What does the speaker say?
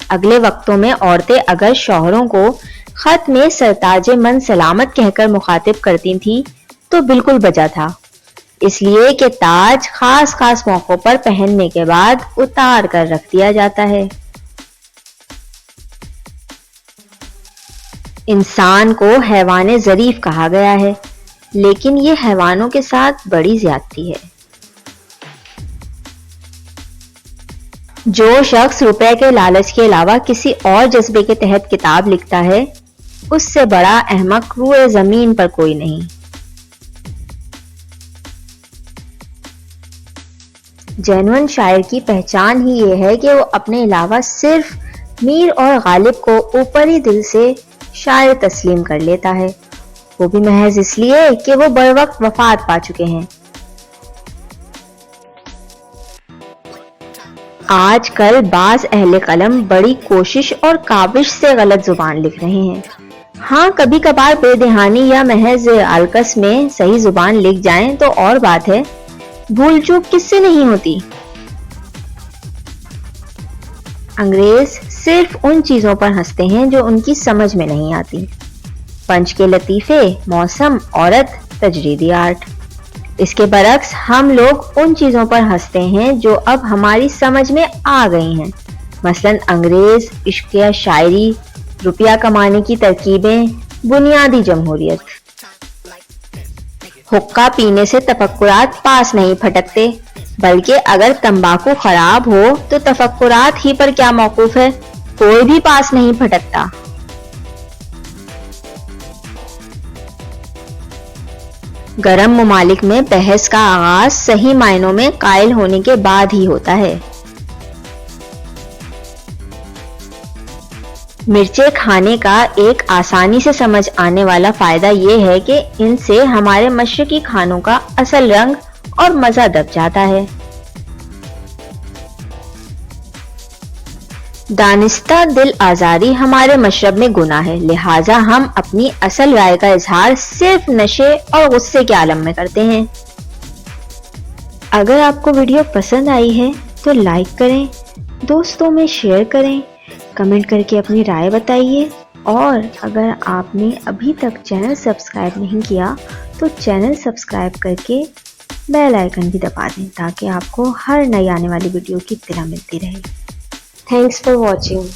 اگلے وقتوں میں عورتیں اگر شوہروں کو خط میں سرتاج من سلامت کہہ کر مخاطب کرتی تھیں تو بالکل بجا تھا، اس لیے کہ تاج خاص موقعوں پر پہننے کے بعد اتار کر رکھ دیا جاتا ہے۔ انسان کو حیوان ظریف کہا گیا ہے، لیکن یہ حیوانوں کے ساتھ بڑی زیادتی ہے۔ جو شخص روپے کے لالچ کے علاوہ کسی اور جذبے کے تحت کتاب لکھتا ہے، اس سے بڑا احمق روئے زمین پر کوئی نہیں۔ جینون شاعر کی پہچان ہی یہ ہے کہ وہ اپنے علاوہ صرف میر اور غالب کو اوپری دل سے شاعر تسلیم کر لیتا ہے، وہ بھی محض اس لیے کہ وہ بروقت وفات پا چکے ہیں۔ آج کل بعض اہل قلم بڑی کوشش اور کاوش سے غلط زبان لکھ رہے ہیں۔ ہاں، کبھی کبھار بے دہانی یا محض الکس میں صحیح زبان لکھ جائیں تو اور بات ہے، بھول چوک کس سے نہیں ہوتی۔ انگریز صرف ان چیزوں پر ہنستے ہیں جو ان کی سمجھ میں نہیں آتی، پنچ کے لطیفے، موسم، عورت، تجریدی آرٹ۔ اس کے برعکس ہم لوگ ان چیزوں پر ہنستے ہیں جو اب ہماری سمجھ میں آ گئی ہیں، مثلاً انگریز، عشق یا شاعری، روپیہ کمانے کی ترکیبیں، بنیادی جمہوریت۔ حقہ پینے سے تفکرات پاس نہیں پھٹکتے، بلکہ اگر تمباکو خراب ہو تو تفکرات ہی پر کیا موقوف ہے، کوئی بھی پاس نہیں پھٹکتا۔ گرم ممالک میں بحث کا آغاز صحیح معنوں میں قائل ہونے کے بعد ہی ہوتا ہے۔ مرچیں کھانے کا ایک آسانی سے سمجھ آنے والا فائدہ یہ ہے کہ ان سے ہمارے مشرقی کھانوں کا اصل رنگ اور مزہ دب جاتا ہے۔ دانستہ دل آزاری ہمارے مشرب میں گناہ ہے، لہٰذا ہم اپنی اصل رائے کا اظہار صرف نشے اور غصے کے عالم میں کرتے ہیں۔ اگر آپ کو ویڈیو پسند آئی ہے تو لائک کریں، دوستوں میں شیئر کریں، کمنٹ کر کے اپنی رائے بتائیے، اور اگر آپ نے ابھی تک چینل سبسکرائب نہیں کیا تو چینل سبسکرائب کر کے بیل آئیکن بھی دبا دیں تاکہ آپ کو ہر نئی آنے والی ویڈیو کی اطلاع ملتی رہے۔ Thanks for watching.